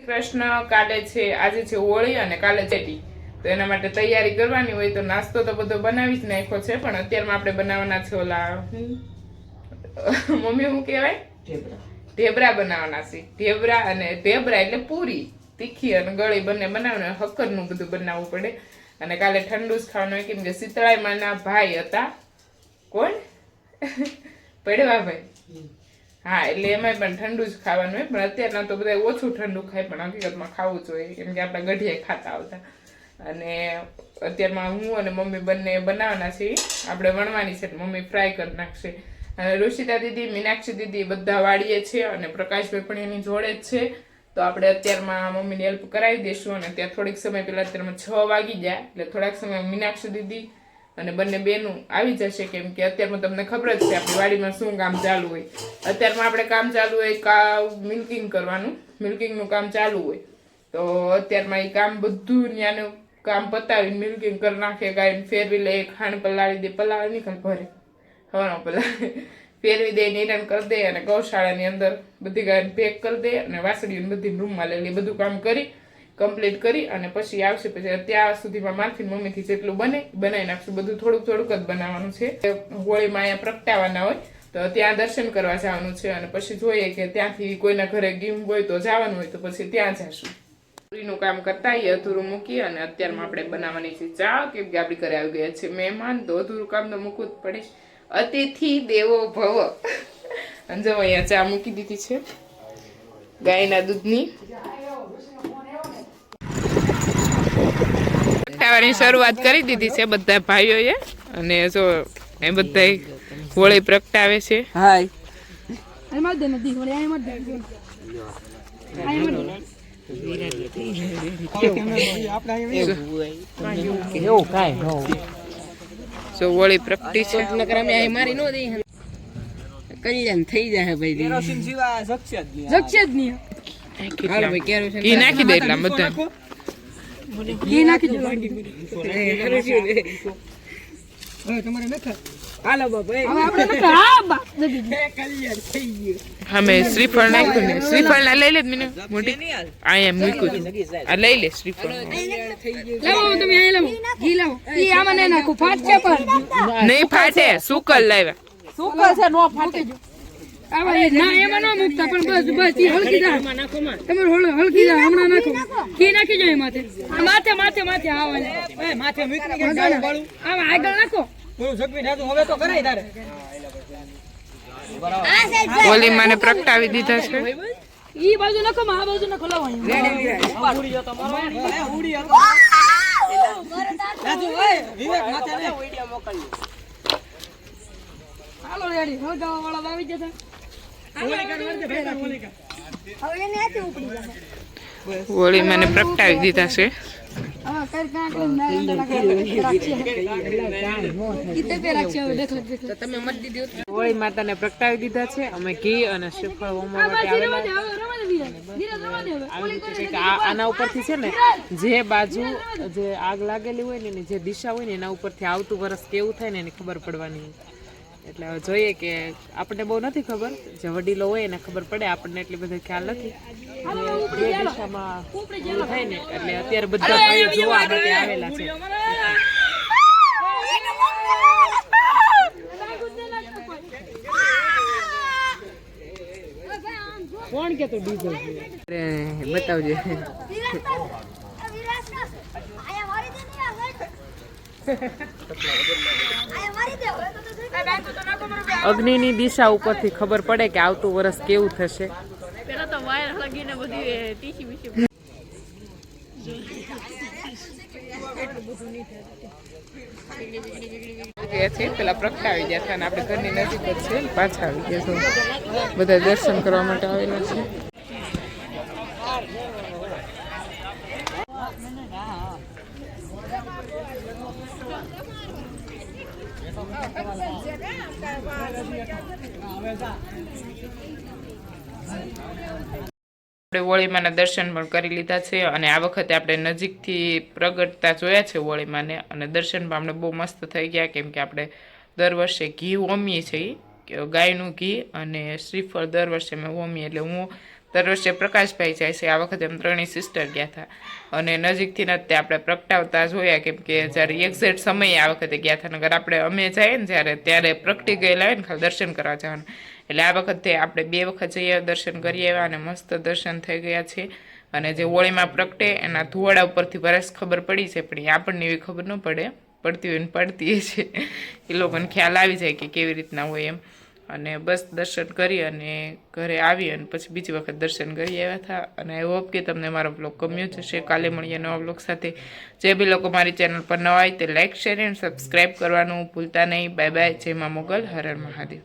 પ્રશ્ન કાલે છે, આજે છે હોળી અને કાલે ચેટી, તો એના માટે તૈયારી કરવાની હોય તો નાસ્તો તો બધો બનાવી જ નાખ્યો છે, પણ અત્યારમાં આપણે બનાવવાના છે ઓલા મમ્મી શું કહેવાય ઢેબરા બનાવવાના છે. ઢેબરા અને ઢેબરા એટલે પૂરી તીખી અને ગળી બંને બનાવવાનું, હક્કરનું બધું બનાવવું પડે. અને કાલે ઠંડુ જ ખાવાનું હોય કેમ કે શીતળાઈમાના ભાઈ હતા. કોણ? પડવાભાઈ. હા, એટલે એમાં પણ ઠંડુ જ ખાવાનું હોય, પણ અત્યારના તો બધા ઓછું ઠંડુ ખાય, પણ હકીકતમાં ખાવું જોઈએ કેમ કે આપણે ગઢિયા ખાતા આવતા. અને અત્યારમાં હું અને મમ્મી બંને બનાવવાના છીએ. આપણે વણવાની છે, મમ્મી ફ્રાય કરી નાખશે. અને ઋષિતા દીદી, મીનાક્ષી દીદી બધા વાળીએ છે અને પ્રકાશભાઈ પણ એની જોડે જ છે. તો આપણે અત્યારમાં મમ્મીની હેલ્પ કરાવી દઈશું. અને ત્યાં થોડીક સમય પહેલા અત્યારમાં 6 વાગી જાય એટલે થોડાક સમય મીનાક્ષી દીદી અને બંને બેનું આવી જશે, કેમ કે અત્યારમાં તમને ખબર જ છે આપણી વાડીમાં શું કામ ચાલુ હોય. અત્યારમાં આપણે કામ ચાલુ હોય મિલ્કિંગ કરવાનું, મિલ્કિંગનું કામ ચાલુ હોય. તો અત્યારમાં એ કામ બધું ત્યાંનું કામ પતાવીને મિલ્કિંગ કરી નાખે, ગાયને ફેરવી લે, ખાંડ પલાળી દે, પલાળી નીકળ ભરે હવાનો પલાળી ફેરવી દે, નિરણ કરી દે અને ગૌશાળાની અંદર બધી ગાયને પેક કરી દે અને વાસળીને બધી રૂમમાં લઈ લે. બધું કામ કરી કમ્પ્લીટ કરી અને પછી આવશે. પછી ત્યાં સુધીમાં મારથી મમ્મીથી જેટલું બને બનાવી નાખશું. બધું થોડુંક થોડુંક જ બનાવવાનું છે. હોળીમાં અહીંયા પ્રગટાવાના હોય તો ત્યાં દર્શન કરવા જવાનું છે. અને પછી જોઈએ કે ત્યાંથી કોઈના ઘરે ગીમ હોય તો જવાનું હોય તો પછી ત્યાં જશું. પૂરીનું કામ કરતા એ અધૂરું મૂકી અને અત્યારમાં આપણે બનાવવાની છે ચા, કેમ કે આપણી ઘરે આવી ગયા છે મહેમાન, તો અધૂરું કામ તો મૂકવું જ પડે. અતિથિ દેવો ભવ. અને જો અહીંયા ચા મૂકી દીધી છે ગાયના દૂધની. પ્રગટાવાની શરૂઆત કરી દીધી છે બધા ભાઈઓએ. અને જો એ બધા હોળી પ્રગટાવે છે. હાય જો હોળી પ્રગટી છે. થઈ જાય ભાઈ ઘી નાખી દે એટલા બધા. અમે શ્રીફળ નાખ્યું ને, શ્રીફળ ના લઈ લે મને મોટી અહીંયા મૂક્યું આ લઈ લે શ્રીફળ. નહીં ફાટે, સુકલ લાવ્યા. સુકલ છે નો ફાટે. એમાં ના મૂકતા પણ બસ બસ હલકી જાય. તમે હલકી જાય હમણાં નાખો. ઘી નાખી જાય માથે માથે માથે માથે આવે માથે આમાં આગળ નાખો. ઓલી માને પ્રગટાવી દીધા છે. ઈ બાજુ નાખો, આ બાજુ નાખો. હાલો રેડી હળગાવા વાળા આવી જતા. હોળી મને પ્રગટાવી દીધા છે. હોળી માતાને પ્રગટાવી દીધા છે. અમે ઘી અને શ્રીફળ હોમવા માટે આવેલા. આના ઉપરથી છે ને જે બાજુ જે આગ લાગેલી હોય ને જે દિશા હોય ને એના ઉપરથી આવતું વર્ષ કેવું થાય ને એની ખબર પડવાની. એટલે હવે જોઈએ કે આપણને બહુ નથી ખબર, જે વડીલો હોય એને ખબર પડે, આપણને એટલી બધી ખ્યાલ નથી. જે દિશામાં થાય ને એટલે અત્યારે બધા ભાઈઓ જોવા માટે આવેલા છે. કોણ કે તો ડીજો બતાવજે. અગ્નિની દિશા ઉપરથી ખબર પડે કે આવતું વર્ષ કેવું થશે. પેલા તો વાયર હળગીને બધી ટીસી બીસી પેલા પ્રગટાવી ગયા હતા અને આપણે ઘરની નજીક જ છે, પાછા આવી ગયા છો. બધા દર્શન કરવા માટે આવેલા છે. આપણે હોળીમાના દર્શન પણ કરી લીધા છે અને આ વખતે આપણે નજીકથી પ્રગટતા જોયા છે હોળીમાને. અને દર્શન પણ આપણે બહુ મસ્ત થઈ ગયા, કેમ કે આપણે દર વર્ષે ઘી હોમીએ છીએ, ગાયનું ઘી અને શ્રીફળ દર વર્ષે મેં હોમીએ. એટલે હું દર વર્ષે પ્રકાશભાઈ જાય છે, આ વખતે અમે ત્રણેય સિસ્ટર ગયા હતા અને નજીકથી નથી તે આપણે પ્રગટાવતા જોયા, કેમ કે જ્યારે એક્ઝેક્ટ સમયે આ વખતે ગયા હતા. નગર આપણે અમે જઈએ ને જ્યારે ત્યારે પ્રગટી ગયેલા હોય ને ખાલી દર્શન કરવા જવાનું, એટલે આ વખતે આપણે 2 વખત જઈએ દર્શન કરી આવ્યા અને મસ્ત દર્શન થઈ ગયા છે. અને જે હોળીમાં પ્રગટે એના ધુવાડા ઉપરથી વરસ ખબર પડી છે, પણ એ આપણને એવી ખબર ન પડે, પડતી હોય ને પડતી છે એ લોકોને ખ્યાલ આવી જાય કે કેવી રીતના હોય એમ. અને બસ દર્શન કરી અને ઘરે આવી અને પછી બીજી વખત દર્શન કરી આવ્યા હતા. અને આઈ હોપ કે તમને મારો બ્લોગ ગમ્યો જશે. કાલે મળીએ નવા બ્લોગ સાથે. જે બી લોકો મારી ચેનલ પર નવા હોય તે લાઇક, શેર અને સબસ્ક્રાઈબ કરવાનું ભૂલતા નહીં. Bye bye. જય મા મોગલ. હર હર મહાદેવ.